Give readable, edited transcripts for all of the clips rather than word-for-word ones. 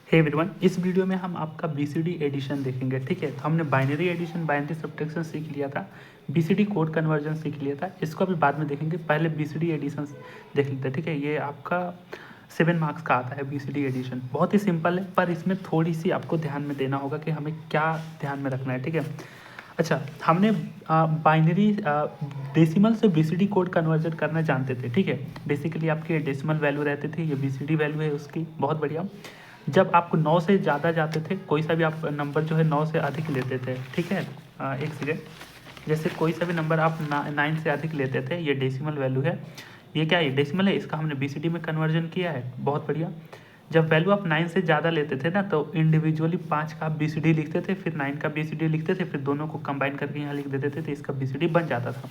Hey everyone, इस video में हम आपका बीसीडी एडिशन देखेंगे। ठीक है, तो हमने बाइनरी एडिशन, बाइनरी सब्ट्रैक्शन सीख लिया था, बीसीडी कोड कन्वर्जन सीख लिया था। इसको अभी बाद में देखेंगे, पहले बीसीडी एडिशन देख लेते हैं। ठीक है, ये आपका 7 मार्क्स का आता है बीसीडी एडिशन। बहुत ही सिंपल है, पर इसमें थोड़ी सी आपको ध्यान में देना होगा कि हमें क्या ध्यान में रखना है। ठीक है, अच्छा, हमने बाइनरी डेसिमल से बीसीडी कोड कन्वर्जन करना जानते थे। ठीक है, बेसिकली आपके डेसिमल वैल्यू रहते थे, ये बीसीडी वैल्यू है उसकी। बहुत बढ़िया। जब आपको 9 से ज़्यादा जाते थे, कोई सा भी आप नंबर जो है 9 से अधिक लेते थे। ठीक है, एक सेकेंड, जैसे कोई सा भी नंबर आप 9 से अधिक लेते थे, ये डेसिमल वैल्यू है। ये क्या है? डेसिमल है, इसका हमने बीसीडी में कन्वर्जन किया है। बहुत बढ़िया। जब वैल्यू आप 9 से ज़्यादा लेते थे ना, तो इंडिविजुअली 5 का बीसीडी लिखते थे, फिर 9 का बीसीडी लिखते थे, फिर दोनों को कंबाइन करके यहाँ लिख देते थे, तो इसका बीसीडी बन जाता था।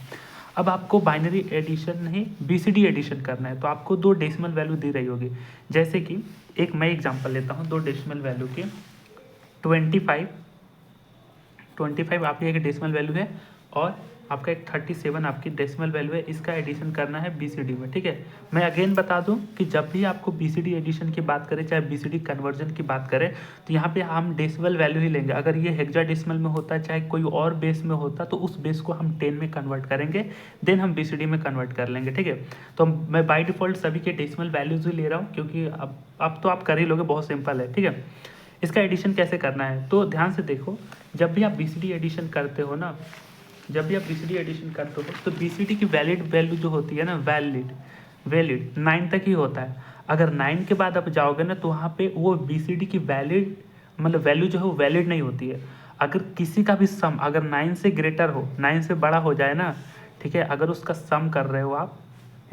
अब आपको बाइनरी एडिशन नहीं, बीसीडी एडिशन करना है, तो आपको 2 डेसिमल वैल्यू दी रही होगी। जैसे कि एक मैं एग्जांपल लेता हूँ 2 डेसिमल वैल्यू की। 25 आपकी एक डेसिमल वैल्यू है, और आपका एक 37 आपकी डेसिमल वैल्यू है। इसका एडिशन करना है बीसीडी में। ठीक है, मैं अगेन बता दूं कि जब भी आपको बीसीडी एडिशन की बात करें, चाहे बीसीडी कन्वर्जन की बात करें, तो यहाँ पे हम डेसिमल वैल्यू ही लेंगे। अगर ये हेक्साडेसिमल में होता है, चाहे कोई और बेस में होता, तो उस बेस को हम 10 में कन्वर्ट करेंगे, देन हम बीसीडी में कन्वर्ट कर लेंगे। ठीक है, तो मैं बाई डिफ़ॉल्ट सभी के डेसिमल वैल्यूज ही ले रहा हूँ, क्योंकि अब तो आप कर ही लोगे, बहुत सिंपल है। ठीक है, इसका एडिशन कैसे करना है तो ध्यान से देखो। जब भी आप बीसीडी एडिशन करते हो ना, जब भी आप बीसीडी एडिशन करते हो, तो बीसीडी की वैलिड वैल्यू जो होती है ना, वैलिड 9 तक ही होता है। अगर 9 के बाद आप जाओगे ना, तो वहाँ पे वो बीसीडी की वैलिड मतलब वैल्यू जो है वो वैलिड नहीं होती है। अगर किसी का भी सम अगर 9 से ग्रेटर हो, 9 से बड़ा हो जाए ना, ठीक है, अगर उसका सम कर रहे हो आप,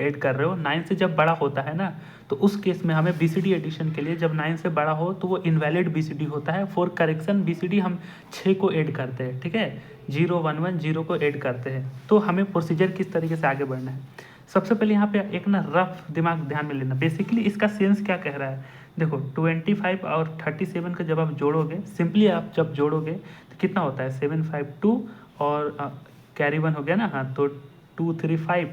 ऐड कर रहे हो, 9 से जब बड़ा होता है ना, तो उस केस में हमें बीसीडी एडिशन के लिए, जब 9 से बड़ा हो तो वो इनवैलिड बीसीडी होता है। फॉर करेक्शन बीसीडी हम 6 को ऐड करते हैं। ठीक है, 0 1 1 0 को ऐड करते हैं। तो हमें प्रोसीजर किस तरीके से आगे बढ़ना है, सबसे पहले यहाँ पे एक ना रफ दिमाग ध्यान में लेना। बेसिकली इसका सेंस क्या कह रहा है, देखो 25 और 37 का जब आप जोड़ोगे, सिंपली आप जब जोड़ोगे तो कितना होता है, 7 5 2 और कैरी 1 हो गया ना, हाँ, तो 2 3 5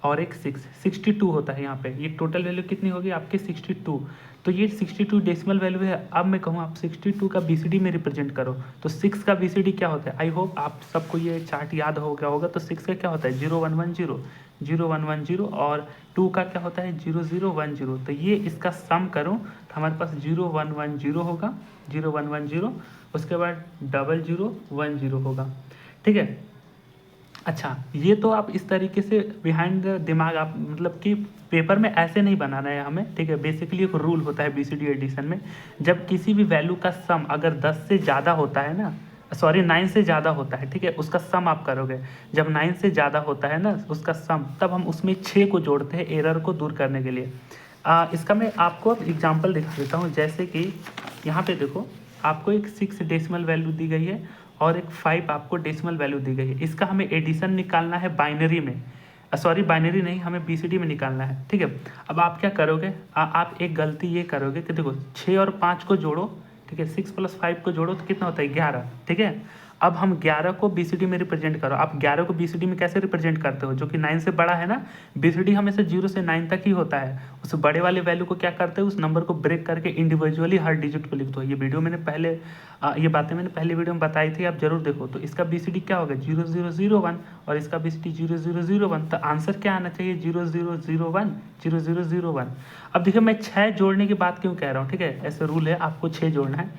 और एक 62 होता है। यहाँ पे ये टोटल वैल्यू कितनी होगी आपकी, 62। तो ये 62 डेसिमल वैल्यू है। अब मैं कहूँ आप 62 का बीसीडी में रिप्रेजेंट करो, तो 6 का बीसीडी क्या होता है, आई होप आप सबको ये चार्ट याद हो गया होगा। तो 6 का क्या होता है, 0 1 1 0 0 1 1 0, और 2 का क्या होता है, 0 0 1 0। तो ये इसका सम करो तो हमारे पास 0 1 1 0 होगा, 0 1 1 0, उसके बाद 0 0 1 0 होगा। ठीक है, अच्छा, ये तो आप इस तरीके से बिहाइंड द दिमाग आप मतलब कि पेपर में ऐसे नहीं बनाना है हमें। ठीक है, बेसिकली एक रूल होता है बीसीडी एडिशन में, जब किसी भी वैल्यू का सम अगर 10 से ज़्यादा होता है ना, सॉरी 9 से ज़्यादा होता है, ठीक है, उसका सम आप करोगे। जब 9 से ज़्यादा होता है ना उसका सम, तब हम उसमें 6 को जोड़ते हैं एरर को दूर करने के लिए। इसका मैं आपको अब एग्जाम्पल दिखा देता हूँ। जैसे कि यहाँ पे देखो, आपको एक 6 डेसिमल वैल्यू दी गई है और एक 5 आपको डेसिमल वैल्यू दी गई है। इसका हमें एडिशन निकालना है बाइनरी में, सॉरी बाइनरी नहीं, हमें बीसीडी में निकालना है। ठीक है, अब आप क्या करोगे, आप एक गलती ये करोगे कि देखो 6 और 5 को जोड़ो, ठीक है, 6 + 5 को जोड़ो तो कितना होता है, 11। ठीक है, अब हम 11 को बीसीडी में रिप्रेजेंट करो। आप 11 को बीसीडी में कैसे रिप्रेजेंट करते हो, जो कि 9 से बड़ा है ना, बीसीडी हमेशा 0 से 9 तक ही होता है। उस बड़े वाले वैल्यू को क्या करते हैं, उस नंबर को ब्रेक करके इंडिविजुअली हर डिजिट को लिख दो। ये वीडियो मैंने पहले ये बातें मैंने पहले वीडियो में बताई थी, आप जरूर देखो। तो इसका बीसीडी क्या होगा, 0 0 0 1, और इसका बीसीडी 0 0 0 1। तो आंसर क्या आना चाहिए, 0 0 0 1 0 0 0 1। अब देखिए मैं 6 जोड़ने की बात क्यों कह रहा हूँ, ठीक है, ऐसे रूल है, आपको 6 जोड़ना है।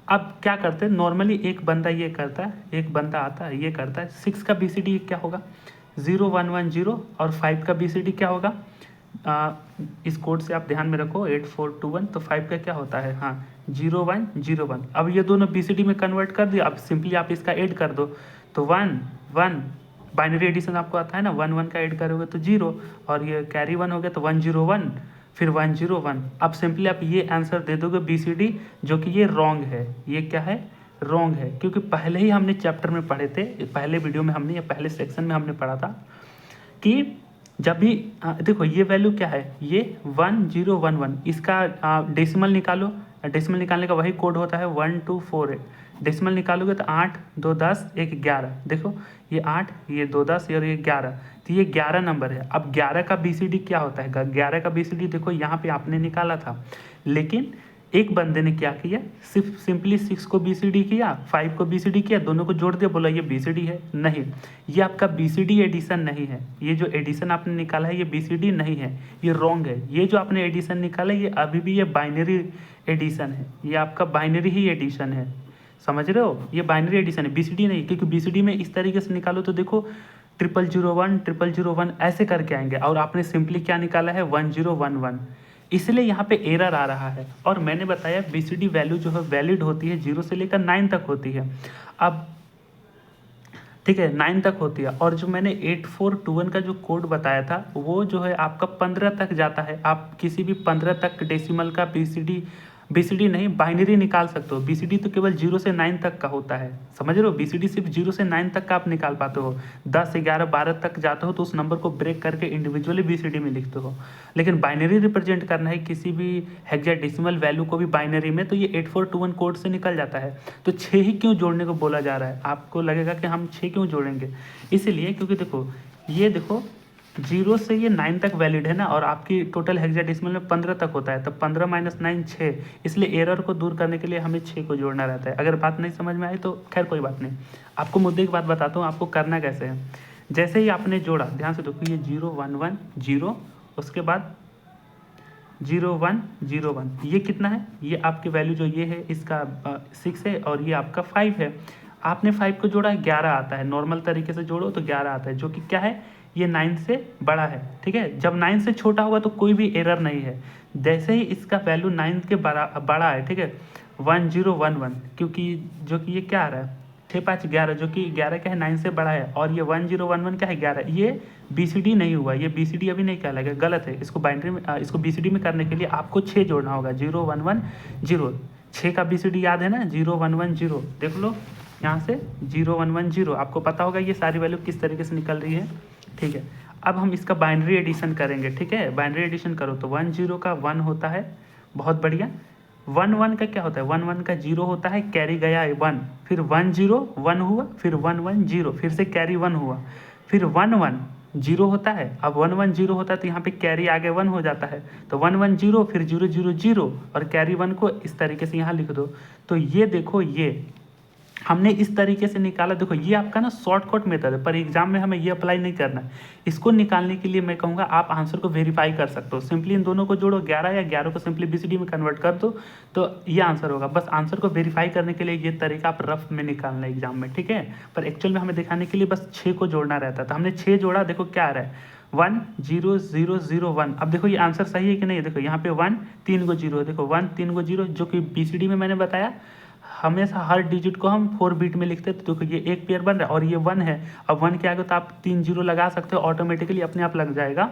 अब क्या करते हैं, नॉर्मली एक बंदा ये करता है, एक बंदा आता है ये करता है। 6 का बीसीडी क्या होगा, 0 1 1 0, और 5 का बीसीडी क्या होगा, इस कोड से आप ध्यान में रखो, 8 4 2 1। तो 5 का क्या होता है, हाँ, 0 1 0 1। अब ये दोनों बीसीडी में कन्वर्ट कर दिया। अब सिंपली आप इसका ऐड कर दो, तो 1 1, बाइनरी एडिशन आपको आता है ना, 1 1 का ऐड करोगे तो 0, और ये कैरी 1 हो गया तो 1 0 1, फिर 1 0 1। अब सिंपली आप ये आंसर दे दोगे बीसीडी, जो कि ये रॉन्ग है। ये क्या है, रॉन्ग है, क्योंकि पहले ही हमने चैप्टर में पढ़े थे, पहले वीडियो में हमने या पहले सेक्शन में हमने पढ़ा था कि जब भी देखो ये वैल्यू क्या है, ये 1 0 1 1, इसका डेसिमल निकालो। डेसिमल निकालने का वही कोड होता है 1 2 4 8। डेसिमल निकालोगे तो 8 2 10 1 11। देखो ये 8, ये 2 10 और ये 11, तो ये 11 नंबर है। अब 11 का बीसीडी क्या होता है, 11 का बीसीडी देखो यहाँ पे आपने निकाला था, लेकिन एक बंदे ने क्या किया, सिर्फ सिंपली 6 को BCD किया, 5 को BCD किया, दोनों को जोड़ दिया, बोला ये BCD है। नहीं, ये आपका BCD एडिशन नहीं है। ये जो एडिशन आपने निकाला है ये BCD नहीं है, ये रॉन्ग है। ये जो आपने एडिशन निकाला है ये अभी भी ये बाइनरी एडिशन है, ये आपका बाइनरी ही एडिशन है, समझ रहे हो? ये बाइनरी एडिशन है, BCD नहीं। क्योंकि BCD में इस तरीके से निकालो तो देखो 0001 0001 ऐसे करके आएंगे, और आपने सिंपली क्या निकाला है 1011, इसलिए यहाँ पे एरर आ रहा है। और मैंने बताया BCD वैल्यू जो है वैलिड होती है 0 से लेकर 9 तक होती है। अब ठीक है 9 तक होती है, और जो मैंने 8421 का जो कोड बताया था वो जो है आपका 15 तक जाता है। आप किसी भी 15 तक डेसिमल का BCD नहीं बाइनरी निकाल सकते हो। BCD तो केवल 0 से 9 तक का होता है, समझ रहे हो? BCD सिर्फ 0 से 9 तक का आप निकाल पाते हो। 10 11 12 तक जाते हो तो उस नंबर को ब्रेक करके इंडिविजुअली BCD में लिखते हो। लेकिन बाइनरी रिप्रेजेंट करना है किसी भी हेक्साडेसिमल वैल्यू को भी बाइनरी में, तो ये 8421 कोड से निकल जाता है। तो 6 ही क्यों जोड़ने को बोला जा रहा है? आपको लगेगा कि हम 6 क्यों जोड़ेंगे, इसलिए क्योंकि देखो ये देखो 0 से ये 9 तक वैलिड है ना, और आपकी टोटल हेक्साडेसिमल में 15 तक होता है, तब 15 - 9 6, इसलिए एरर को दूर करने के लिए हमें 6 को जोड़ना रहता है। अगर बात नहीं समझ में आई तो खैर कोई बात नहीं, आपको मुद्दे की बात बताता हूँ आपको करना कैसे है। जैसे ही आपने जोड़ा, ध्यान से देखो, ये 0 1 1 0, उसके बाद 0 1 0 1, ये कितना है? ये आपकी वैल्यू जो ये है इसका 6 है, और ये आपका 5 है। आपने 5 को जोड़ा 11 आता है, नॉर्मल तरीके से जोड़ो तो 11 आता है, जो कि क्या है, ये 9 से बड़ा है। ठीक है, जब 9 से छोटा होगा तो कोई भी एरर नहीं है। जैसे ही इसका वैल्यू 9 के बड़ा है, ठीक है, 1011, क्योंकि जो कि ये क्या आ रहा है 6 5 11, जो कि 11 क्या है 9 से बड़ा है, और ये 1011 क्या है 11, ये BCD नहीं हुआ, ये BCD अभी नहीं कहलाएगा, गलत है। इसको बाइनरी में इसको BCD में करने के लिए आपको 6 जोड़ना होगा, 0 1 1 0। 6 का BCD याद है ना, 0 1 1 0, देख लो यहाँ से 0 1 1 0, आपको पता होगा ये सारी वैल्यू किस तरीके से निकल रही है। ठीक है, अब हम इसका बाइनरी एडिशन करेंगे। ठीक है, बाइनरी एडिशन करो तो 1 0 का 1 होता है, बहुत बढ़िया। 1 1 का क्या होता है, 1 1 का 0 होता है, कैरी गया 1, फिर 1 0 1 हुआ, फिर 1 1 0, फिर से कैरी 1 हुआ, फिर 1 1 0 होता है। अब 1 1 0 होता है तो यहाँ पे कैरी आगे 1 हो जाता है, तो 1 1 0, फिर 0 0 0, और कैरी 1 को इस तरीके से यहाँ लिख दो। तो ये देखो, ये हमने इस तरीके से निकाला। देखो ये आपका ना शॉर्टकट मेथड है, पर एग्जाम में हमें ये अप्लाई नहीं करना है। इसको निकालने के लिए मैं कहूँगा आप आंसर को वेरीफाई कर सकते हो, सिंपली इन दोनों को जोड़ो 11 या 11 को सिंपली BCD में कन्वर्ट कर दो तो ये आंसर होगा। बस आंसर को वेरीफाई करने के लिए ये तरीका आप रफ में निकालना है एग्जाम में, ठीक है। पर एक्चुअल में हमें दिखाने के लिए बस 6 को जोड़ना रहता है, तो हमने 6 जोड़ा। देखो क्या आ रहा है 1 0 0 0 1। अब देखो ये आंसर सही है कि नहीं, देखो यहाँ पे 1 3 को 0, देखो 1 3 को 0, जो कि BCD में मैंने बताया हमेशा हर डिजिट को हम 4 बिट में लिखते हैं। तो देखो ये एक पेयर बन रहा है और ये 1 है। अब 1 के आगे तो आप 3 0 लगा सकते हो, ऑटोमेटिकली अपने आप लग जाएगा,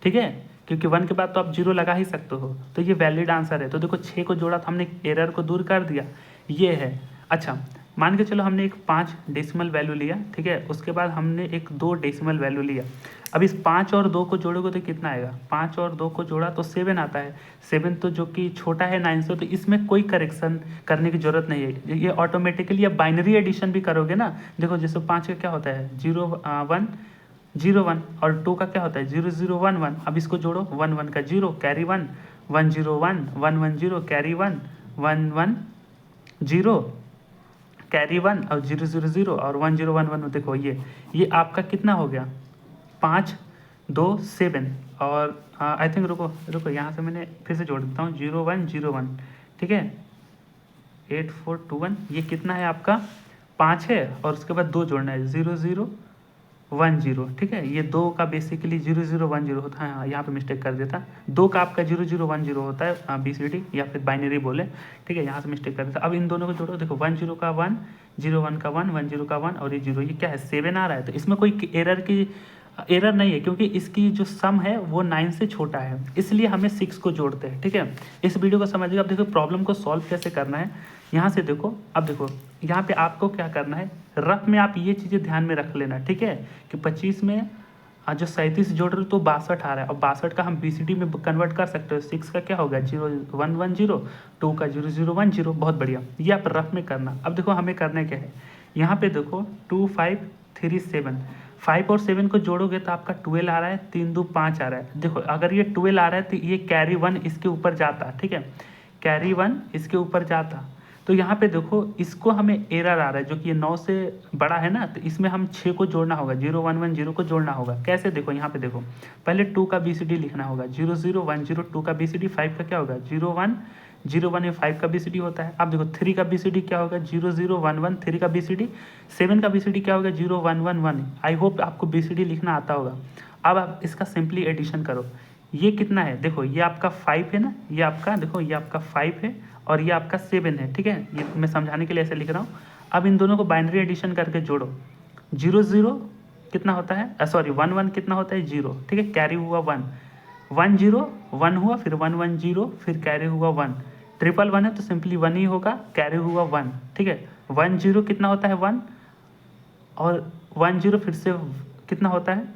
ठीक है, क्योंकि 1 के बाद तो आप 0 लगा ही सकते हो। तो ये वैलिड आंसर है। तो देखो 6 को जोड़ा तो हमने एरर को दूर कर दिया, ये है। अच्छा मान के चलो हमने एक 5 डेसिमल वैल्यू लिया, ठीक है, उसके बाद हमने एक 2 डेसिमल वैल्यू लिया। अब इस 5 और 2 को जोड़ोगे तो कितना आएगा, 5 और 2 को जोड़ा तो 7 आता है। 7 तो जो कि छोटा है 9 से, तो इसमें कोई करेक्शन करने की ज़रूरत नहीं है, ये ऑटोमेटिकली। अब बाइनरी एडिशन भी करोगे ना, देखो जैसे 5 का क्या होता है 0 1 0 1, और 2 का क्या होता है 0 0 1 1। अब इसको जोड़ो, 1 1 का 0 कैरी 1 1 0 1 1 1 0 कैरी 1 1 1 0 कैरी 1 और 0 0 0 और 1 0 1 1। देखो ये आपका कितना हो गया 5 2 7, और आई थिंक रुको यहाँ से मैंने फिर से जोड़ देता हूँ 0 1 0 1, ठीक है, 8 4 2 1। ये कितना है आपका 5 है, और उसके बाद 2 जोड़ना है 0 0 1 0, ठीक है। ये 2 का बेसिकली 0 0 1 0 होता है, हाँ यहाँ पे मिस्टेक कर देता। 2 का आपका 0 0 1 0 होता है BCD या फिर बाइनरी बोले, ठीक है, यहाँ से मिस्टेक कर देता। अब इन दोनों को जोड़ो, देखो 1 0 का 1 0 1 का 1 1 0 का 1 और ये 0, ये क्या है 7 आ रहा है। तो इसमें कोई एरर नहीं है, क्योंकि इसकी जो सम है वो 9 से छोटा है, इसलिए हमें 6 को जोड़ते हैं, ठीक है। इस वीडियो को समझिए। अब देखो प्रॉब्लम को सॉल्व कैसे करना है, यहाँ से देखो। अब देखो यहाँ पे आपको क्या करना है, रफ में आप ये चीज़ें ध्यान में रख लेना, ठीक है, कि 25 में जो 37 जोड़ रहे हो तो 62 आ रहा है। और 62 का हम BCD में कन्वर्ट कर सकते हो। 6 का क्या होगा 0 1 1 0, 2 का 0 0 1 0, बहुत बढ़िया। ये आप रफ में करना। अब देखो हमें करना क्या है, यहाँ पे देखो 2 5 3 7, 5 और 7 को जोड़ोगे तो आपका 12 आ रहा है, 3 2 5 आ रहा है। देखो अगर ये 12 आ रहा है तो ये कैरी 1 इसके ऊपर जाता है, ठीक है, कैरी 1 इसके ऊपर जाता। तो यहाँ पे देखो इसको हमें एरर आ रहा है जो कि ये 9 से बड़ा है ना, तो इसमें हम 6 को जोड़ना होगा, 0 1 1 0 को जोड़ना होगा। कैसे देखो यहाँ पे देखो, पहले 2 का BCD लिखना होगा, 0 0 1 0 2 का BCD, 5 का क्या होगा 0 1 0 1, ये 5 का BCD होता है। अब देखो 3 का BCD क्या होगा 0 0 1 1, 3 का BCD। 7 का BCD क्या होगा 0 1 1 1। आई होप आपको BCD लिखना आता होगा। अब आप इसका सिंपली एडिशन करो, ये कितना है देखो, ये आपका 5 है ना, ये आपका देखो ये आपका 5 है और ये आपका 7 है, ठीक है। ये मैं समझाने के लिए ऐसे लिख रहा हूँ। अब इन दोनों को बाइनरी एडिशन करके जोड़ो, 0 0 कितना होता है, सॉरी 1 1 कितना होता है 0, ठीक है, कैरी हुआ 1 1 0 1 हुआ, फिर 1 1 0, फिर कैरी हुआ 1, ट्रिपल 1 है तो सिंपली 1 ही होगा, कैरी हुआ 1, ठीक है। 1 0 कितना होता है 1, और 1 0 फिर से कितना होता है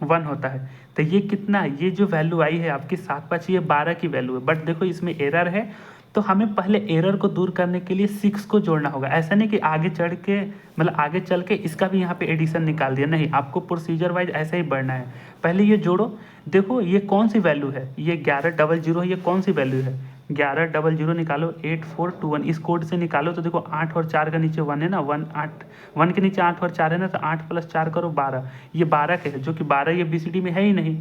1 होता है। तो ये कितना, ये जो वैल्यू आई है आपकी 7 5, ये 12 की वैल्यू है। बट देखो इसमें एरर है, तो हमें पहले एरर को दूर करने के लिए 6 को जोड़ना होगा। ऐसा नहीं कि आगे चढ़ के मतलब आगे चल के इसका भी यहाँ पे एडिशन निकाल दिया, नहीं, आपको प्रोसीजर वाइज ऐसे ही बढ़ना है। पहले ये जोड़ो, देखो ये कौन सी वैल्यू है, ये 1100 है, ये कौन सी वैल्यू है 1100 निकालो 8421, इस कोड से निकालो तो देखो 8 और 4 का नीचे 1 है ना, 1 8 1 के नीचे 8 और 4 है ना, तो 8 + 4 करो 12, ये 12 के है, जो कि 12 ये BCD में है ही नहीं।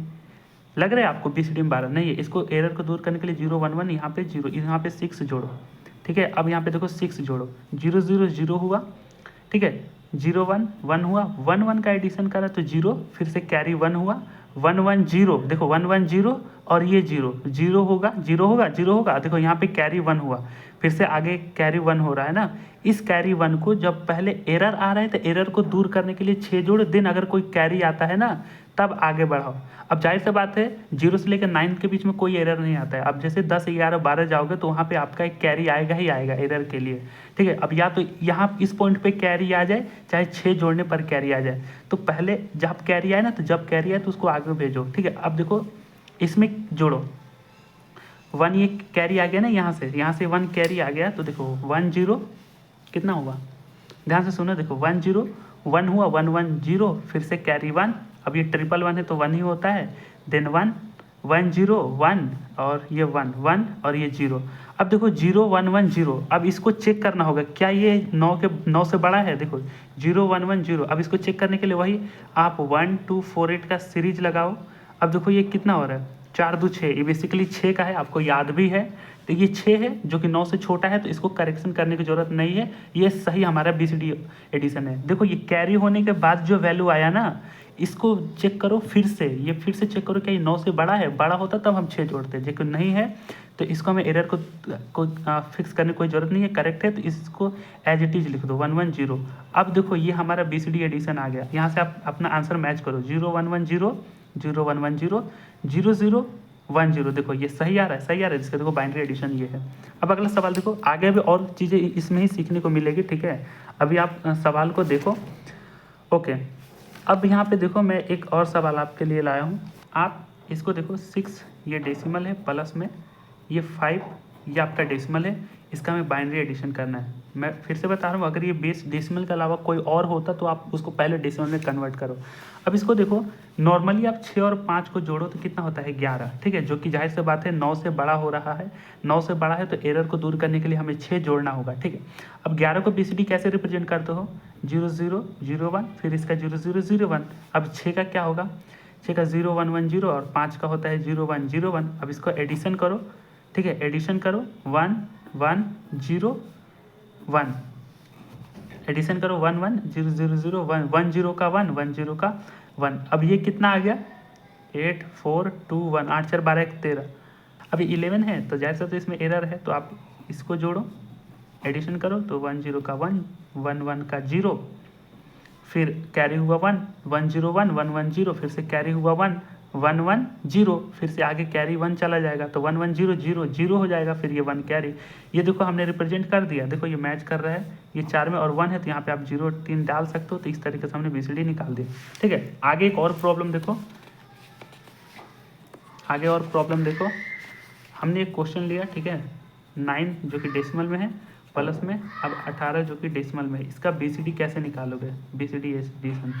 लग रहा है आपको BCD में 12 नहीं है। इसको एरर को दूर करने के लिए 0 1 1, यहाँ पे 0, यहाँ पे 6 जोड़ो, ठीक है। अब यहाँ पे देखो 6 जोड़ो, 0 0 0 हुआ, ठीक है, 0 1 1 हुआ, 1 1 का एडिशन करा तो 0, फिर से कैरी 1 हुआ, 1 1 0, देखो 1 1 0 और ये 0 0 होगा, 0 होगा, 0 होगा, देखो यहाँ पे कैरी 1 हुआ, फिर से आगे कैरी 1 हो रहा है ना। इस कैरी 1 को जब पहले एरर आ रहा है तो एरर को दूर करने के लिए 6 जोड़ो, दिन अगर कोई कैरी आता है ना तब आगे बढ़ाओ। अब जाहिर सी बात है 0 से लेकर 9 के बीच में कोई एरर नहीं आता है। अब जैसे 10 11 12 जाओगे तो वहाँ पे आपका एक कैरी आएगा ही आएगा एरर के लिए, ठीक है। अब या तो यहाँ इस पॉइंट पे कैरी आ जाए, चाहे 6 जोड़ने पर कैरी आ जाए, तो पहले जब कैरी आए ना, तो जब कैरी आए तो उसको आगे भेजो, ठीक है। अब देखो इसमें जोड़ो 1, ये कैरी आ गया ना, यहाँ से 1 कैरी आ गया, तो देखो 1 0 कितना हुआ, ध्यान से सुनो, देखो 1 0 1 हुआ, 1 1 0, फिर से कैरी 1, अब ये ट्रिपल 1 है तो 1 ही होता है, देन 1 1 0 1 और ये 1 1 और ये 0। अब देखो 0 1 1 0, अब इसको चेक करना होगा क्या ये 9 से बड़ा है, देखो 0 1 1 0। अब इसको चेक करने के लिए वही आप 1 2 4 8 का सीरीज लगाओ। अब देखो ये कितना हो रहा है, 4 2 6, ये बेसिकली 6 का है, आपको याद भी है, तो ये 6 है जो कि 9 से छोटा है, तो इसको करेक्शन करने की जरूरत नहीं है, ये सही हमारा BCD एडिशन है। देखो ये कैरी होने के बाद जो वैल्यू आया ना, इसको चेक करो फिर से, ये फिर से चेक करो क्या ये 9 से बड़ा है, बड़ा होता तब हम 6 जोड़ते, लेकिन नहीं है, तो इसको हमें एरर को फिक्स करने की कोई ज़रूरत नहीं है, करेक्ट है, तो इसको एज इट इज लिख दो 1 1 0। अब देखो ये हमारा BCD एडिशन आ गया, यहाँ से आप अपना आंसर मैच करो, 0 1 1 0 0 1 1 0 0 0 1 0, देखो ये सही आ रहा है, सही आ रहा है, इसका देखो बाइनरी एडिशन ये है। अब अगला सवाल देखो, आगे भी और चीज़ें इसमें ही सीखने को मिलेगी, ठीक है। अभी आप सवाल को देखो, ओके। अब यहाँ पे देखो मैं एक और सवाल आपके लिए लाया हूँ, आप इसको देखो 6 ये डेसिमल है, प्लस में ये 5 ये आपका डेसिमल है, इसका हमें बाइनरी एडिशन करना है। मैं फिर से बता रहा हूँ, अगर ये बेस डेसिमल के अलावा कोई और होता तो आप उसको पहले डेसिमल में कन्वर्ट करो। अब इसको देखो, नॉर्मली आप 6 और 5 को जोड़ो तो कितना होता है 11, ठीक है, जो कि जाहिर से बात है 9 से बड़ा हो रहा है, 9 से बड़ा है तो एरर को दूर करने के लिए हमें 6 जोड़ना होगा, ठीक है। अब 11 को BCD कैसे रिप्रेजेंट करते हो, 0 0 0 1, फिर इसका 0 0 0 1। अब 6 का क्या होगा, 6 का 0 1 1 0 और 5 का होता है 0 1 0 1। अब इसको एडिशन करो, ठीक है, एडिशन करो 1 1 0 1, एडिशन करो 1 1 0 0 0 1 1 0 का 1 1 0 का 1। अब ये कितना आ गया 8 4 2 1, 8 4 12 1 13। अब ये 11 है तो जैसा तो इसमें एरर है, तो आप इसको जोड़ो, एडिशन करो तो 1 0 का 1 1 1 का 0, फिर कैरी हुआ 1 1 0 1 1 1 0, फिर से कैरी हुआ 1 1 1 0, फिर से आगे कैरी 1 चला जाएगा तो 1 1 0 0 0 हो जाएगा, फिर ये 1 कैरी। ये देखो हमने रिप्रेजेंट कर दिया, देखो ये मैच कर रहा है, ये 4 में और 1 है तो यहाँ पे आप 0 3 डाल सकते हो। तो इस तरीके से हमने BCD निकाल दी, ठीक है। आगे एक और प्रॉब्लम देखो, आगे और प्रॉब्लम देखो, हमने एक क्वेश्चन लिया, ठीक है, 9 जो कि डेसिमल में है, प्लस में अब 18 जो कि डेसिमल में है, इसका BCD कैसे निकालोगे, BCD एडिशन।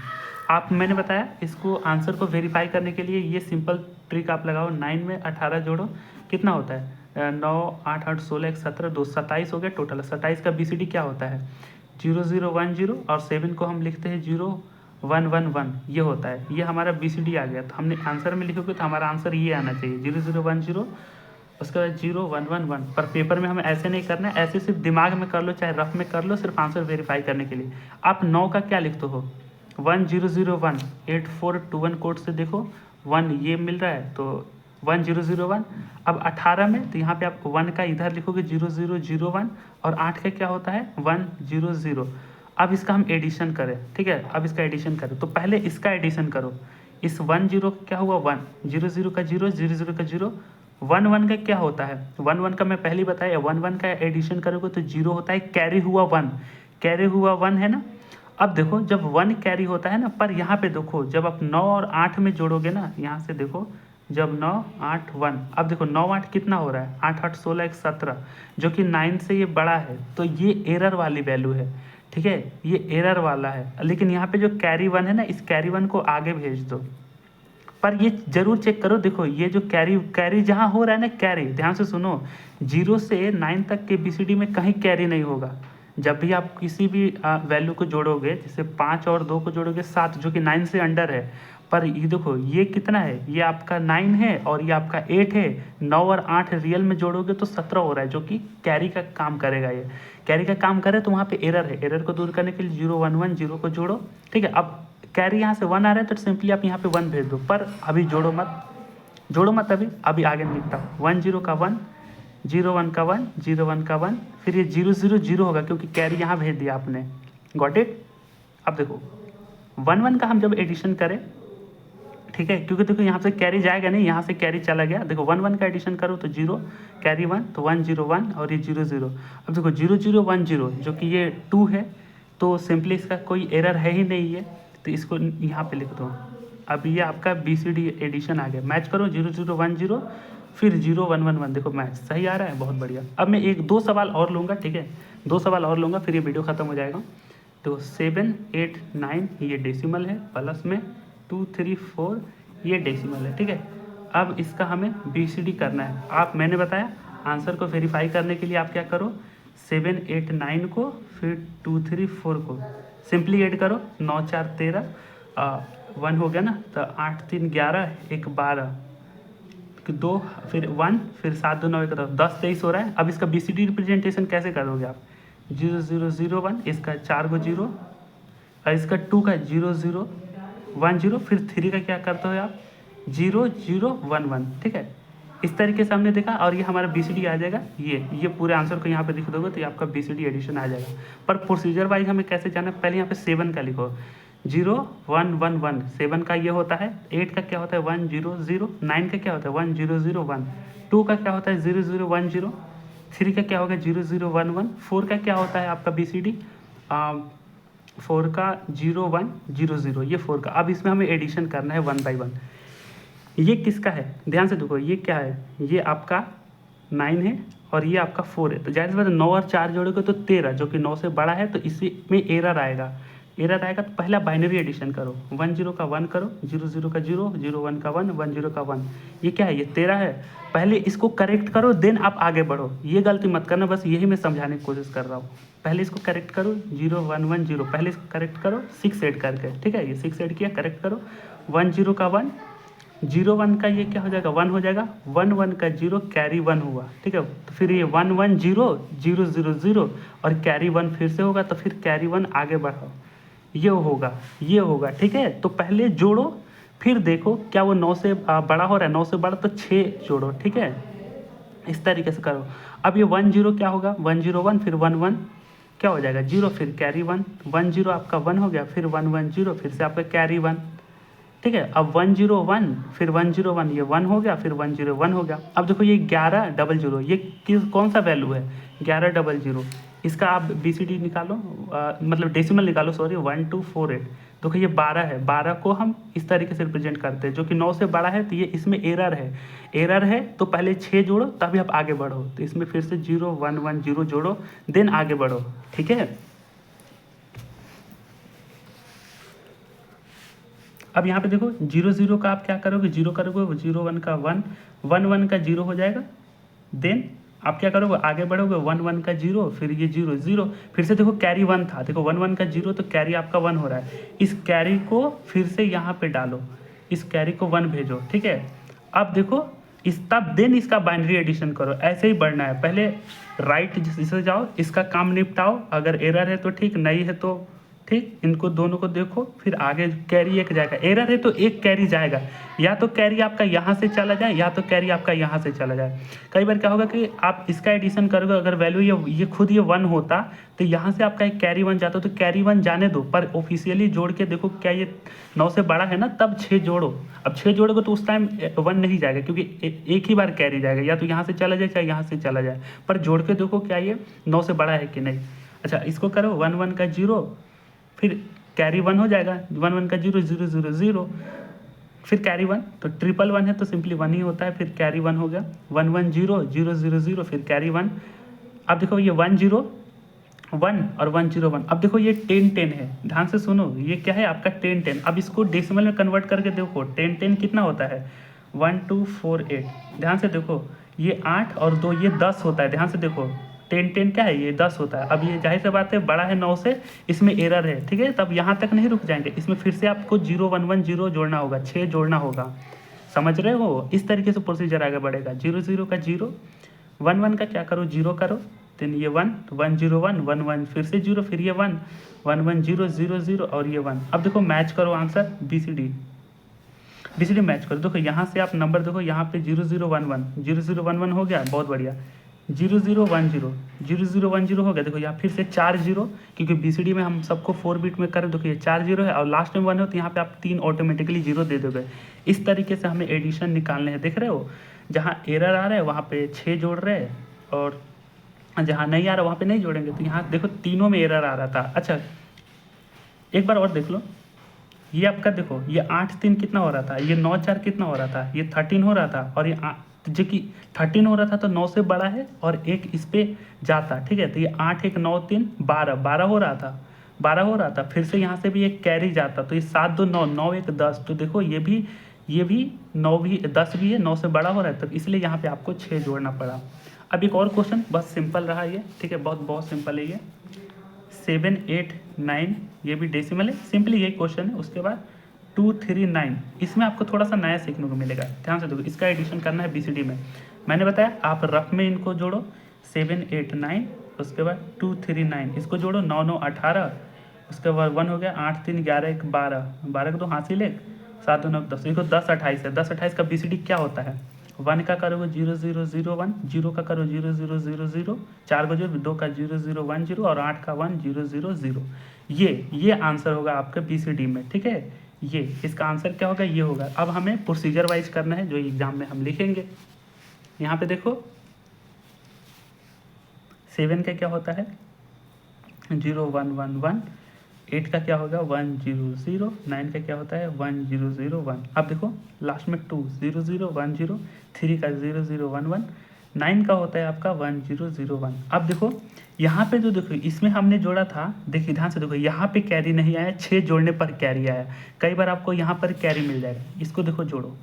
आप मैंने बताया इसको आंसर को वेरीफाई करने के लिए ये सिंपल ट्रिक आप लगाओ, 9 में 18 जोड़ो कितना होता है 9 8 8 16 1 17 2 27 हो गया टोटल। 27 का BCD क्या होता है 0 0 1 0 और 7 को हम लिखते हैं 0 1 1 1, ये होता है। ये हमारा BCD आ गया। तो हमने आंसर में लिखोगे तो हमारा आंसर ये आना चाहिए 0 0 1 0, उसके बाद 0 1 1 1। पर पेपर में हमें ऐसे नहीं करना है, ऐसे सिर्फ दिमाग में कर लो चाहे रफ में कर लो, सिर्फ आंसर वेरीफाई करने के लिए। आप 9 का क्या लिखते हो 1 0 0 1 8 4 2 1 कोड से देखो 1 ये मिल रहा है तो 1 0 0 1। अब 18 में तो यहाँ पे आप 1 का इधर लिखोगे 0 0 0 1 और 8 का क्या होता है 1 0 0। अब इसका हम एडिशन करें, ठीक है। अब इसका एडिशन करें तो पहले इसका एडिशन करो। इस 1 0 का क्या हुआ 1, 0 0 का 0, 0 0 का 0, 1 1 का क्या होता है 1 1 का मैं पहले बताया 1 1 का एडिशन करोगे तो 0 होता है, कैरी हुआ 1, कैरी हुआ 1 है ना। अब देखो जब 1 कैरी होता है ना, पर यहाँ पे देखो जब आप 9 और 8 में जोड़ोगे ना, यहाँ से देखो जब 9 8 1, अब देखो 9 8 कितना हो रहा है 8 8 16 1 17, जो कि 9 से ये बड़ा है, तो ये एरर वाली वैल्यू है, ठीक है, ये एरर वाला है। लेकिन यहाँ पे जो कैरी 1 है ना, इस कैरी 1 को आगे भेज दो। पर ये जरूर चेक करो, देखो ये जो कैरी कैरी जहाँ हो रहा है ना, कैरी ध्यान से सुनो, 0 से 9 तक के BCD में कहीं कैरी नहीं होगा। जब भी आप किसी भी वैल्यू को जोड़ोगे, जैसे 5 और 2 को जोड़ोगे 7, जो कि 9 से अंडर है, पर ये देखो ये कितना है, ये आपका 9 है और ये आपका 8 है। 9 और 8 रियल में जोड़ोगे तो 17 हो रहा है, जो कि कैरी का काम करेगा। ये कैरी का काम करे तो वहाँ पे एरर है, एरर को दूर करने के लिए 0 1 1 0 को जोड़ो, ठीक है। अब कैरी यहाँ से 1 आ रहा है तो सिंपली आप यहाँ पे 1 भेज दो, पर अभी जोड़ो मत, जोड़ो मत अभी आगे लिखता हूँ। 1 0 का 1, 0 1 का 1, 0 1 का 1, फिर ये 0 0 0 होगा क्योंकि कैरी यहाँ भेज दिया आपने। Got it. अब देखो 1 1 का हम जब एडिशन करें, ठीक है, क्योंकि देखो यहाँ से कैरी जाएगा नहीं, यहाँ से कैरी चला गया। देखो 1 1 का एडिशन करो तो 0 कैरी 1, तो 1 0 1 और ये 0 0। अब देखो 0 0 1 0, जो कि ये 2 है, तो सिंपली इसका कोई एरर है ही नहीं है, तो इसको यहाँ पे लिख दो। अब ये आपका BCD एडिशन आ गया। मैच करो 0 0 1 0 फिर 0 1 1 1, देखो मैच सही आ रहा है, बहुत बढ़िया। अब मैं 2 सवाल और लूँगा, ठीक है, 2 सवाल और लूँगा फिर ये वीडियो ख़त्म हो जाएगा। तो 7 8 9 ये डेसिमल है, प्लस में 2 3 4 ये डेसिमल है, ठीक है। अब इसका हमें BCD करना है। आप मैंने बताया आंसर को वेरीफाई करने के लिए आप क्या करो, 7 8 9 को फिर 2 3 4 को सिंपली ऐड करो, 9 4 13 1 हो गया ना, तो 8 3 11 1 12 2 फिर 1 फिर 7 2 9 1 10 23 हो रहा है। अब इसका BCD रिप्रेजेंटेशन कैसे करोगे आप, 0 0 0 1, इसका 4 को 0 और इसका 2 का 0 0 1 0, फिर 3 का क्या करते हो आप 0 0 1 1, ठीक है। इस तरीके से हमने देखा और ये हमारा BCD आ जाएगा। ये पूरे आंसर को यहाँ पे लिख दोगे तो ये आपका BCD एडिशन आ जाएगा। पर प्रोसीजर वाइज हमें कैसे जाना है, पहले यहाँ पे 7 का लिखो 0 1 1 1, 7 का ये होता है, 8 का क्या होता है 1 0 0, 9 का क्या होता है 1 0 0 1, 2 का क्या होता है 0 0 1 0, 3 का क्या होगा 0 0 1 1, 4 का क्या होता है आपका BCD 4 का 0 1 0 0, ये 4 का। अब इसमें हमें एडिशन करना है 1 बाई 1। ये किसका है ध्यान से देखो, ये क्या है, ये आपका 9 है और ये आपका 4 है। तो जाहिर सी बात है 9 और 4 जोड़ोगे तो 13, जो कि 9 से बड़ा है, तो इसी में एरर आएगा। एरर आएगा तो पहला बाइनरी एडिशन करो, 1 0 का 1 करो, 0 0 का 0, 0 1 का 1, 1 0 का 1। ये क्या है, ये 13 है। पहले इसको करेक्ट करो देन आप आगे बढ़ो, ये गलती मत करना, बस यही मैं समझाने की कोशिश कर रहा हूँ। पहले इसको करेक्ट करो 0 1 1 0, पहले इसको करेक्ट करो 6 ऐड करके, ठीक है। ये 6 ऐड किया, करेक्ट करो। 1 0 का 1, 0 1 का ये क्या हो जाएगा 1 हो जाएगा, 1 1 का 0 कैरी 1 हुआ, ठीक है। तो फिर ये 1 1 0 0 0 0 और कैरी 1 फिर से होगा, तो फिर कैरी 1 आगे बढ़ाओ, ये होगा, ठीक है। तो पहले जोड़ो फिर देखो क्या वो 9 से बड़ा हो रहा है, 9 से बड़ा तो 6 जोड़ो, ठीक है। इस तरीके से करो। अब ये 1 0 क्या होगा 1 0 1, फिर 1 1 क्या हो जाएगा 0, फिर कैरी 1, 1 0 आपका 1 हो गया, फिर 1 1 0, फिर से आपका कैरी 1, ठीक है। अब 1 0 1, फिर 1 0 1, ये 1 हो गया, फिर 1 0 1 हो गया। अब देखो ये 11 0 0, ये कौन सा वैल्यू है 11 0 0, इसका आप BCD निकालो, मतलब डेसिमल निकालो, सॉरी 1 2 4 8। देखो ये 12 है, 12 को हम इस तरीके से रिप्रेजेंट करते हैं, जो कि 9 से बड़ा है, तो ये इसमें एरर है तो पहले 6 जोड़ो तभी आप आगे बढ़ो। तो इसमें फिर से 0 1 1 0 जोड़ो देन आगे बढ़ो, ठीक है। अब यहाँ पे देखो 0 0 का आप क्या करोगे, 0 करोगे 0 1 का 1, 1 1 का 0 हो जाएगा, देन आप क्या करोगे, आगे बढ़ोगे, 1 1 का 0, फिर ये 0 0, फिर से देखो कैरी 1 था, देखो 1 1 का 0 तो कैरी आपका 1 हो रहा है, इस कैरी को फिर से यहाँ पे डालो, इस कैरी को 1 भेजो, ठीक है। अब देखो इस तब देन इसका बाइनरी एडिशन करो, ऐसे ही बढ़ना है, पहले राइट जिससे जाओ, इसका काम निपटाओ, अगर एरर है तो ठीक, नहीं है तो ठीक, इनको दोनों को देखो, फिर आगे कैरी एक जाएगा, एरर है तो एक कैरी जाएगा, या तो कैरी आपका यहाँ से चला जाए या तो कैरी आपका यहाँ से चला जाए। कई बार क्या होगा कि आप इसका एडिशन करोगे, अगर वैल्यू ये खुद ये 1 होता तो यहाँ से आपका एक कैरी 1 जाता, तो कैरी 1 जाने दो, पर ऑफिशियली जोड़ के देखो क्या ये 9 से बड़ा है ना, तब 6 जोड़ो। अब 6 जोड़ोगे तो उस टाइम 1 नहीं जाएगा, क्योंकि एक ही बार कैरी जाएगा, या तो यहाँ से चला जाए चाहे यहाँ से चला जाए, पर जोड़ के देखो क्या ये 9 से बड़ा है कि नहीं। अच्छा, इसको करो 1 1 का 0, फिर कैरी 1 हो जाएगा, 1 1 का 0 0 0 0, फिर कैरी 1, तो 1 है तो सिंपली 1 ही होता है, फिर कैरी 1 हो गया, 1 1 0 0 0 0, फिर कैरी 1। अब देखो ये 1 0 1 और 1 0 1, अब देखो ये 10 10 है, ध्यान से सुनो, ये क्या है आपका 10 10। अब इसको डेसिमल में कन्वर्ट करके देखो, 10 10 कितना होता है, 1 2 4 8, ध्यान से देखो, ये 8 और 2 ये 10 होता है, ध्यान से देखो, 10 10 क्या है, ये 10 होता है। अब ये जाहिर सी बात है बड़ा है 9 से, इसमें एरर है, ठीक है, तब यहाँ तक नहीं रुक जाएंगे, इसमें फिर से आपको 0 1 1 0 जोड़ना होगा, 6 जोड़ना होगा, समझ रहे हो, इस तरीके से प्रोसीजर आगे बढ़ेगा। 0 0 का 0, 1 1 का क्या करो, 0 करो, देन ये 1 1 0 1 1 1, फिर से 0, फिर ये 1 1 1 0 0 0 और ये 1। अब देखो मैच करो answer, B C D match करो, देखो यहाँ से आप नंबर देखो, यहाँ पे 0 0 1 1 0 0 1 1 हो गया, बहुत बढ़िया, 0 0 1 0 0 0 1 0 हो गया, देखो यहाँ फिर से 4 0, क्योंकि BCD में हम सबको 4 बिट में करें, देखो ये 4 0 है और लास्ट में 1 हो, तो यहाँ पे आप 3 ऑटोमेटिकली 0 दे दोगे। इस तरीके से हमें एडिशन निकालने हैं, देख रहे हो, जहाँ एरर आ रहा है वहाँ पे 6 जोड़ रहे हैं, और जहाँ नहीं आ रहा वहाँ पे नहीं जोड़ेंगे, तो यहाँ देखो तीनों में एरर आ रहा था। अच्छा, एक बार और देख लो, ये आपका देखो, ये 8 3 कितना हो रहा था, ये 9 4 कितना हो रहा था, ये 13 हो रहा था, और ये जो कि 13 हो रहा था तो 9 से बड़ा है, और एक इस पे जाता, ठीक है, तो ये 8 1 9 3 12 12 हो रहा था, 12 हो रहा था, फिर से यहाँ से भी एक कैरी जाता, तो ये 7 2 9 9 1 10, तो देखो ये भी 9 भी 10 भी है, 9 से बड़ा हो रहा है, तो इसलिए यहाँ पे आपको 6 जोड़ना पड़ा। अब एक और क्वेश्चन, बस सिंपल रहा ये, ठीक है, बहुत बहुत सिंपल है ये, 7 8 9, ये भी डेसिमल है, सिंपली यही क्वेश्चन है। उसके बाद 2 3 9, इसमें आपको थोड़ा सा नया सीखने को मिलेगा, ध्यान से देखो, इसका एडिशन करना है BCD में, मैंने बताया आप रफ में इनको जोड़ो, 7 8 9, उसके बाद 2 3 9, इसको जोड़ो, 9 9 18, उसके बाद 1 हो गया, 8 3 11 1 12, 12 को तो हासिल है, 7 9 10, देखो 10 28 है, 10 28 का BCD क्या होता है, 1 का करोगे 0 0 0 1, 0 का करो 0 0 0 0, 4 को जोड़, 2 का 0 0 1 0 और 8 का 1 0 0 0, ये आंसर होगा आपका BCD में, ठीक है, ये इसका आंसर क्या होगा, ये होगा। अब हमें प्रोसीजर वाइज करना है, जो एग्जाम में हम लिखेंगे। यहाँ पे देखो 7 का क्या होता है, 0 1 1 1, 8 का क्या होगा, 1 0 0, 9 का क्या होता है, 1 0 0 1। अब देखो लास्ट में 2 0 0 1 0, 3 का 0 0 1 1, 9 का होता है आपका 1 0 0 1। अब देखो यहाँ पे जो देखो इसमें हमने जोड़ा था, देखिए ध्यान से देखो, यहाँ पे कैरी नहीं आया, 6 जोड़ने पर कैरी आया, कई बार आपको यहाँ पर कैरी मिल जाएगा, इसको देखो जोड़ो,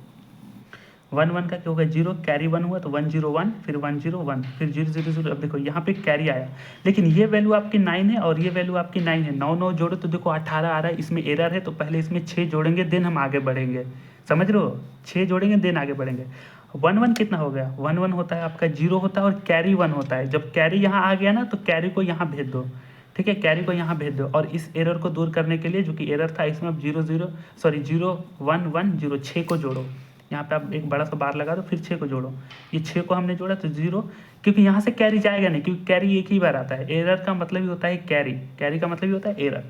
1 1 का क्या होगा, 0, कैरी 1 हुआ तो 1 0 1, फिर 1 0 1, फिर 0 0 0। अब देखो यहाँ पे कैरी आया, लेकिन ये वैल्यू आपकी 9 है और ये वैल्यू आपकी 9 है, 9 9 जोड़ो तो देखो 18 आ रहा है, इसमें एरर है, तो पहले इसमें 6 जोड़ेंगे, देन हम आगे बढ़ेंगे, समझ रहे हो, 6 जोड़ेंगे देन आगे बढ़ेंगे। 1 1 कितना हो गया, 1 1 होता है आपका 0 होता है और कैरी 1 होता है, जब कैरी यहाँ आ गया ना तो कैरी को यहाँ भेज दो, ठीक है, कैरी को यहाँ भेज दो, और इस एरर को दूर करने के लिए, जो कि एरर था, इसमें आप 0 1 1 0 6 को जोड़ो, यहाँ पे आप एक बड़ा सा बार लगा दो, फिर 6 को जोड़ो, ये 6 को हमने जोड़ा तो 0, क्योंकि यहाँ से कैरी जाएगा नहीं, क्योंकि कैरी एक ही बार आता है, एरर का मतलब ही होता है कैरी का मतलब ही होता है एरर।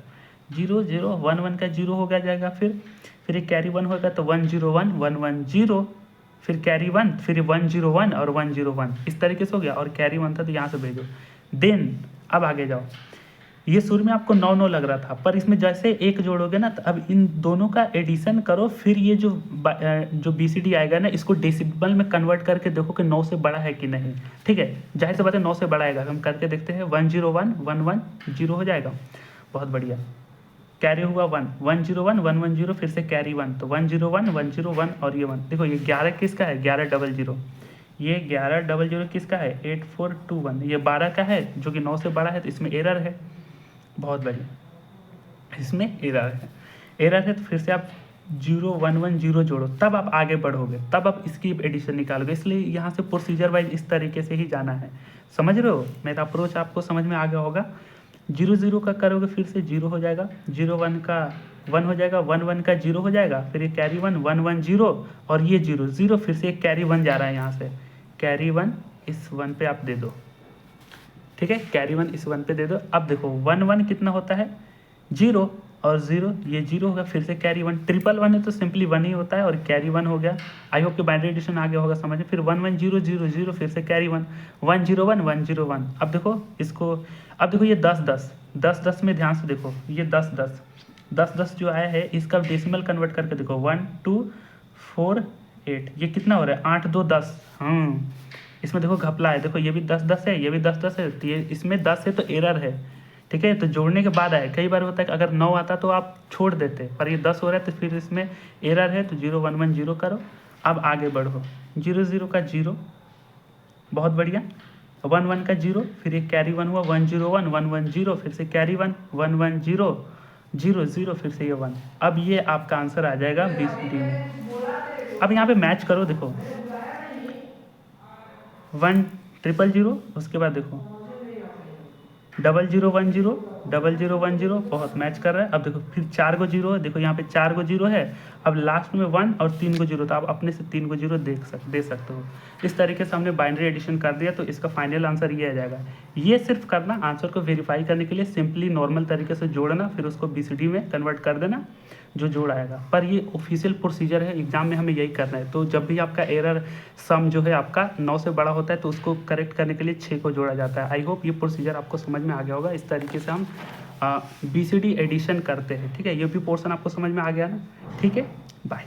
0 0 1 1 का 0 हो गया जाएगा, फिर एक कैरी 1 होगा तो 1 0 1 1 1 0, फिर कैरी 1, फिर 1 0 1 और 1 0 1, इस तरीके से हो गया, और कैरी 1 था तो यहाँ से भेजो, देन अब आगे जाओ। ये शुरू में आपको 9 9 लग रहा था, पर इसमें जैसे एक जोड़ोगे ना, तो अब इन दोनों का एडिशन करो, फिर ये जो BCD आएगा ना, इसको डेसिमल में कन्वर्ट करके देखो कि 9 से बड़ा है कि नहीं, ठीक है, जाहिर से बात है 9 से बड़ा आएगा, हम करके देखते हैं, 1 0 1 1 1 0 हो जाएगा, बहुत बढ़िया, कैरी हुआ 1 1 0 1 1 1 0, फिर से कैरी 1, तो 1 0 1 1 0 1 और ये 1, देखो ये 11 किसका है, 11 0 0, ये 1100 किसका है? 8421। ये 12 का है जो कि 9 से बड़ा है, तो इसमें एरर है। बहुत बढ़िया, इसमें एरर है। एरर है तो फिर से आप 0110 जोड़ो, तब आप आगे बढ़ोगे, तब आप इसकी एडिशन निकालोगे। इसलिए यहाँ से प्रोसीजर वाइज इस तरीके से ही जाना है। समझ रहे हो? मेरा अप्रोच आपको समझ में आ गया होगा। 00 का करोगे फिर से 0 हो जाएगा, 01 का 1 हो जाएगा, 11 का 0 हो जाएगा, फिर ये कैरी 1 और ये 0 फिर से एक कैरी 1 जा रहा है यहाँ से। कैरी 1 इस 1 पे आप दे दो, ठीक है, कैरी 1 इस 1 पे दे दो। अब देखो 1 कितना होता है? 0 और 0, ये 0 होगा, फिर से कैरी 1। 111 है तो सिंपली 1 ही होता है और कैरी 1 हो गया। आई होप कि बाइनरी एडिशन आ गया होगा समझ में। फिर 11000 फिर से कैरी 1, 101 अब देखो इसको, अब देखो ये 10 में ध्यान से देखो, ये 10 जो आया है इसका डेसिमल कन्वर्ट करके देखो 1248, ये कितना हो रहा है? 8 2 10। इसमें देखो घपला है, देखो ये भी 10 है, ये भी 10 है, तो ये इसमें 10 है तो एरर है, ठीक है। तो जोड़ने के बाद आए, कई बार होता है कि अगर 9 आता तो आप छोड़ देते, पर ये 10 हो रहा है तो फिर इसमें एरर है, तो 0110 करो। अब आगे बढ़ो, 00 का 0, बहुत बढ़िया, 11 का 0, फिर ये कैरी 1 हुआ, 101 110, फिर से कैरी 1 110 00, फिर से ये 1। अब ये आपका आंसर आ जाएगा BCD में। अब यहाँ पे मैच करो, देखो 1000, उसके बाद देखो 0010 0010, बहुत मैच कर रहा है। अब देखो फिर 4 गो 0 है, देखो यहाँ पे 4 गो 0 है, अब लास्ट में 1 और 3 गो 0, तो आप अपने से 3 गो 0 दे सकते हो। इस तरीके से हमने बाइनरी एडिशन कर दिया, तो इसका फाइनल आंसर ये आ जाएगा। ये सिर्फ करना, आंसर को वेरीफाई करने के लिए सिंपली नॉर्मल तरीके से जोड़ना, फिर उसको BCD में कन्वर्ट कर देना, जो जोड़ आएगा। पर ये ऑफिशियल प्रोसीजर है, एग्जाम में हमें यही करना है। तो जब भी आपका एरर सम जो है आपका 9 से बड़ा होता है, तो उसको करेक्ट करने के लिए 6 को जोड़ा जाता है। आई होप ये प्रोसीजर आपको समझ में आ गया होगा। इस तरीके से हम BCD एडिशन करते हैं, ठीक है। ये भी पोर्शन आपको समझ में आ गया ना? ठीक है, बाय।